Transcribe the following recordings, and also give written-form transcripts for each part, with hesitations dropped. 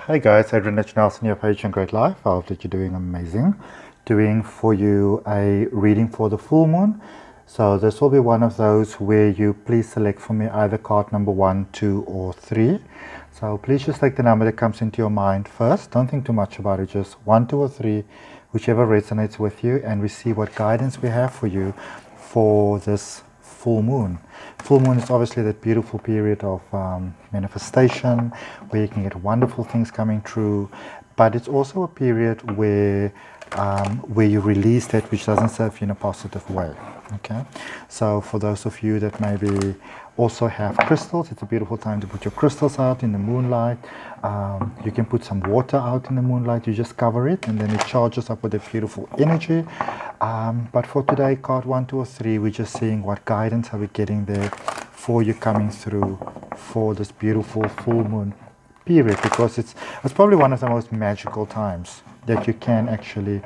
Hi guys, Adrian H, your page and Great Life. I hope that you're doing amazing. Doing for you a reading for the full moon. So this will be one of those where you please select for me either card number 1, 2 or 3. So please just take the number that comes into your mind first. Don't think too much about it, just 1, 2 or 3, whichever resonates with you, and we see what guidance we have for you for this full moon. Full moon is obviously that beautiful period of manifestation where you can get wonderful things coming true, but it's also a period where you release that which doesn't serve you in a positive way. Okay, so for those of you that maybe also have crystals, it's a beautiful time to put your crystals out in the moonlight. You can put some water out in the moonlight, you just cover it and then it charges up with a beautiful energy. But for today, card 1, 2 or 3, we're just seeing what guidance are we getting there for you coming through for this beautiful full moon period, because it's probably one of the most magical times that you can actually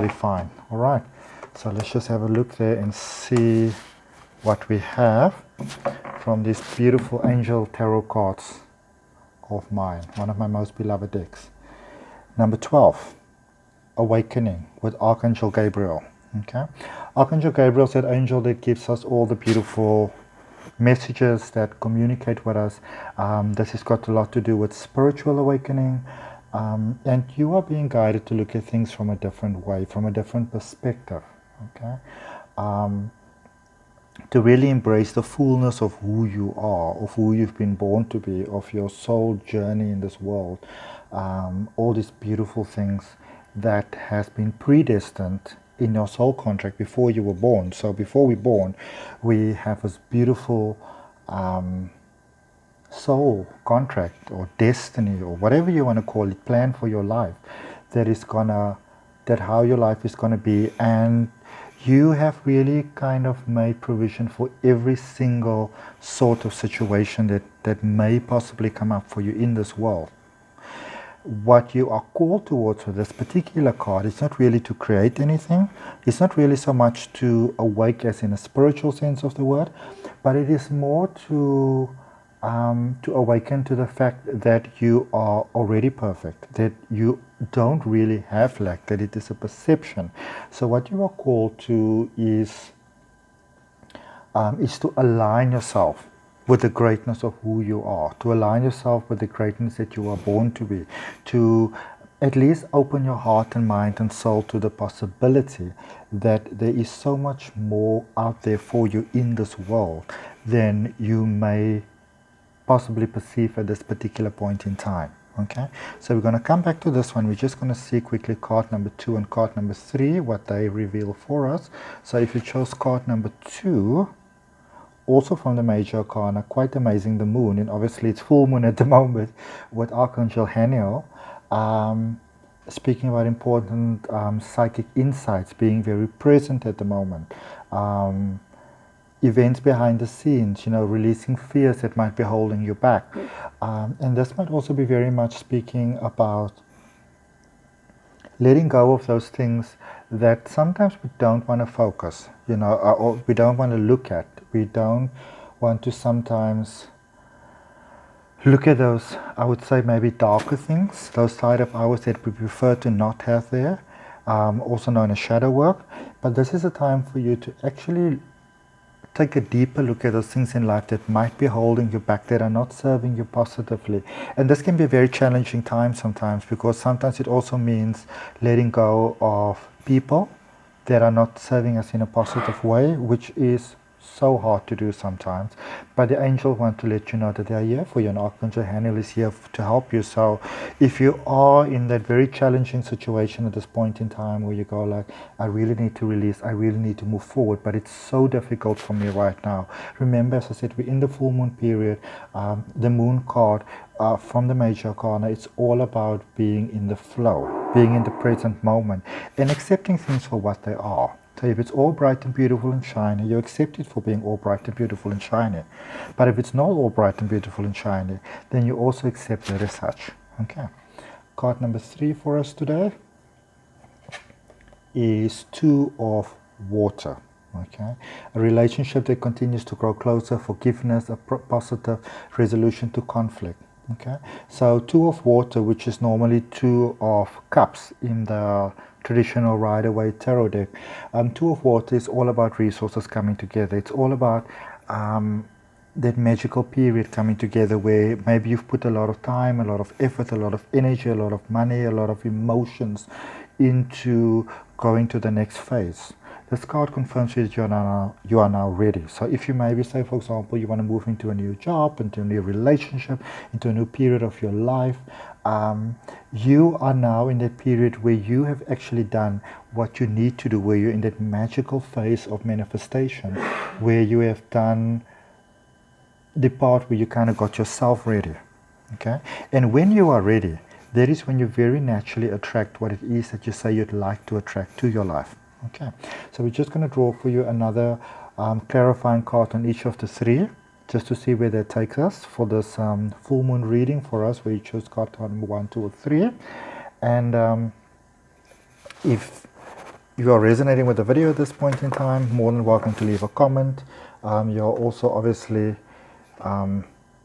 find. All right, so let's just have a look there and see what we have from these beautiful angel tarot cards of mine, one of my most beloved decks. Number 12, Awakening with Archangel Gabriel. Okay, Archangel Gabriel is that angel that gives us all the beautiful messages that communicate with us. This has got a lot to do with spiritual awakening, and you are being guided to look at things from a different way, from a different perspective. Okay, to really embrace the fullness of who you are, of who you've been born to be, of your soul journey in this world, all these beautiful things that has been predestined in your soul contract before you were born. So before we're born, we have this beautiful soul contract or destiny or whatever you want to call it, plan for your life, that how your life is gonna be, and you have really kind of made provision for every single sort of situation that may possibly come up for you in this world. What you are called towards with this particular card is not really to create anything. It's not really so much to awake as in a spiritual sense of the word, but it is more to awaken to the fact that you are already perfect, that you don't really have lack, that it is a perception. So what you are called to is to align yourself with the greatness of who you are, to align yourself with the greatness that you are born to be, to at least open your heart and mind and soul to the possibility that there is so much more out there for you in this world than you may possibly perceive at this particular point in time. Okay, so we're going to come back to this one. We're just going to see quickly card number 2 and card number 3, what they reveal for us. So if you chose card number 2, also from the major arcana, quite amazing, the moon, and obviously it's full moon at the moment with Archangel Haniel, speaking about important psychic insights, being very present at the moment, events behind the scenes, releasing fears that might be holding you back. And this might also be very much speaking about letting go of those things that sometimes we don't want to focus, or we don't want to look at. We don't want to sometimes look at those, I would say, maybe darker things, those side of ours that we prefer to not have there, also known as shadow work. But this is a time for you to actually take a deeper look at those things in life that might be holding you back, that are not serving you positively. And this can be a very challenging time sometimes, because sometimes it also means letting go of people that are not serving us in a positive way, which is so hard to do sometimes. But the angels want to let you know that they are here for you, and Archangel Haniel is here to help you. So if you are in that very challenging situation at this point in time where you go like, I really need to release, I really need to move forward, but it's so difficult for me right now. Remember, as I said, we're in the full moon period. The moon card from the major arcana, it's all about being in the flow, being in the present moment, and accepting things for what they are. So if it's all bright and beautiful and shiny, you accept it for being all bright and beautiful and shiny. But if it's not all bright and beautiful and shiny, then you also accept it as such. Okay. Card number 3 for us today is 2 of Water. Okay. A relationship that continues to grow closer, forgiveness, a positive resolution to conflict. Okay, so two of water, which is normally two of cups in the traditional Rider-Waite tarot deck. Two of water is all about resources coming together. It's all about that magical period coming together where maybe you've put a lot of time, a lot of effort, a lot of energy, a lot of money, a lot of emotions into going to the next phase. This card confirms that you are now ready. So if you maybe say, for example, you want to move into a new job, into a new relationship, into a new period of your life, you are now in that period where you have actually done what you need to do, where you're in that magical phase of manifestation, where you have done the part where you kind of got yourself ready. Okay? And when you are ready, that is when you very naturally attract what it is that you say you'd like to attract to your life. Okay, so we're just going to draw for you another clarifying card on each of the three, just to see where that takes us for this full moon reading for us, where you choose card number 1, 2, or 3. And if you are resonating with the video at this point in time, more than welcome to leave a comment. You're also obviously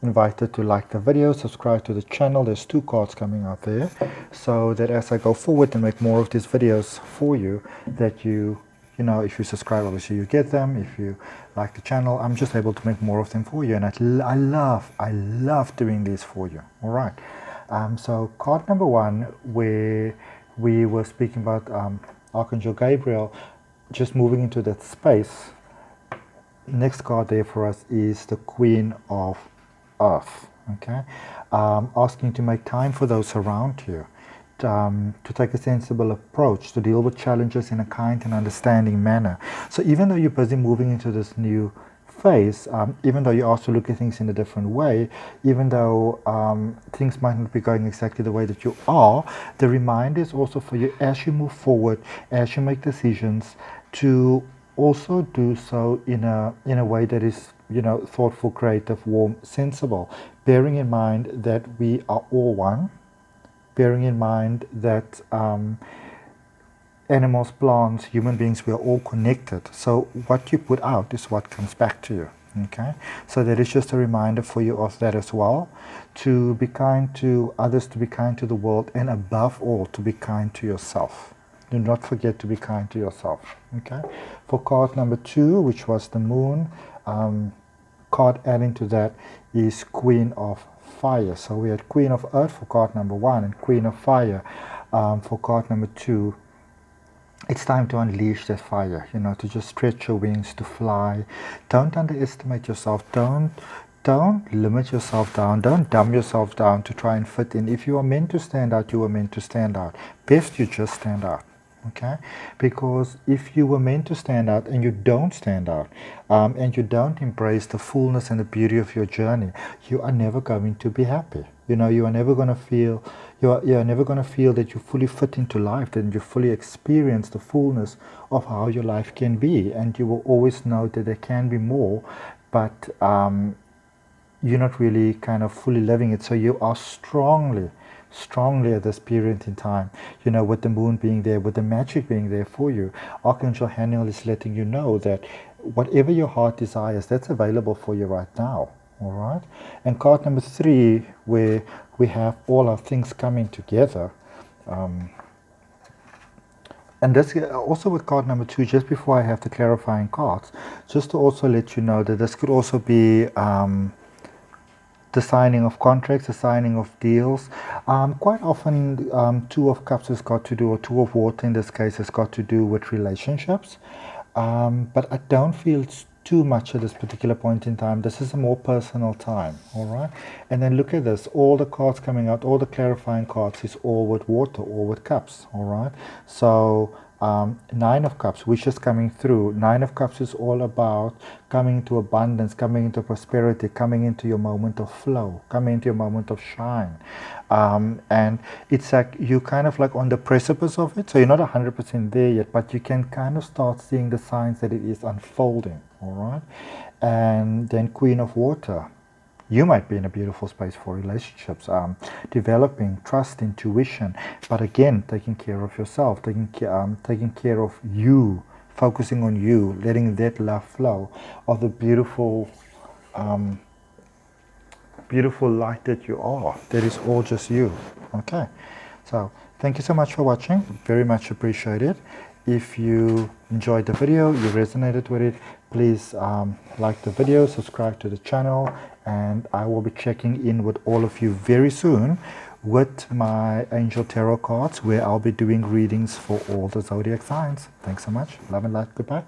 invited to like the video, subscribe to the channel. There's 2 cards coming out there, so that as I go forward and make more of these videos for you, that you know, if you subscribe, obviously you get them. If you like the channel, I'm just able to make more of them for you, and I love doing these for you. All right, so card number 1, where we were speaking about Archangel Gabriel just moving into that space. Next card there for us is the Queen of Earth. Okay, asking to make time for those around you, to take a sensible approach, to deal with challenges in a kind and understanding manner. So even though you're busy moving into this new phase, even though you also look at things in a different way, even though things might not be going exactly the way that you are, the reminder is also for you, as you move forward, as you make decisions, to also do so in a way that is, you know, thoughtful, creative, warm, sensible, bearing in mind that we are all one, bearing in mind that animals, plants, human beings, we are all connected. So what you put out is what comes back to you. Okay, so that is just a reminder for you of that as well, to be kind to others, to be kind to the world, and above all, to be kind to yourself. Do not forget to be kind to yourself. Okay, for card number 2, which was the moon, card adding to that is Queen of Fire. So we had Queen of Earth for card number 1 and Queen of Fire for card number 2. It's time to unleash that fire, you know, to just stretch your wings, to fly. Don't underestimate yourself. Don't limit yourself down. Don't dumb yourself down to try and fit in. If you are meant to stand out, you are meant to stand out. Best you just stand out. Okay, because if you were meant to stand out and you don't stand out, and you don't embrace the fullness and the beauty of your journey, you are never going to be happy. You know, you are never going to feel, you're never going to feel that you fully fit into life, that you fully experience the fullness of how your life can be, and you will always know that there can be more, but you're not really kind of fully living it. So you are strongly at this period in time, you know, with the moon being there, with the magic being there for you. Archangel Haniel is letting you know that whatever your heart desires, that's available for you right now. All right. And card number 3, where we have all our things coming together, and this also with card number 2, just before I have the clarifying cards, just to also let you know that this could also be the signing of contracts, the signing of deals. Quite often, 2 of Cups has got to do, or 2 of Water in this case, has got to do with relationships. But I don't feel it's too much at this particular point in time. This is a more personal time, all right? And then look at this. All the cards coming out, all the clarifying cards is all with Water, all with Cups, all right? So 9 of Cups, which is coming through. 9 of Cups is all about coming into abundance, coming into prosperity, coming into your moment of flow, coming into your moment of shine. And it's like you're kind of like on the precipice of it. So you're not 100% there yet, but you can kind of start seeing the signs that it is unfolding, all right? And then Queen of Water. You might be in a beautiful space for relationships, developing trust, intuition, but again, taking care of yourself, taking care of you, focusing on you, letting that love flow of the beautiful beautiful light that you are. That is all just you. Okay. So thank you so much for watching. Very much appreciated. If you enjoyed the video, you resonated with it, please like the video, subscribe to the channel, and I will be checking in with all of you very soon with my Angel Tarot cards, where I'll be doing readings for all the zodiac signs. Thanks so much. Love and light. Goodbye.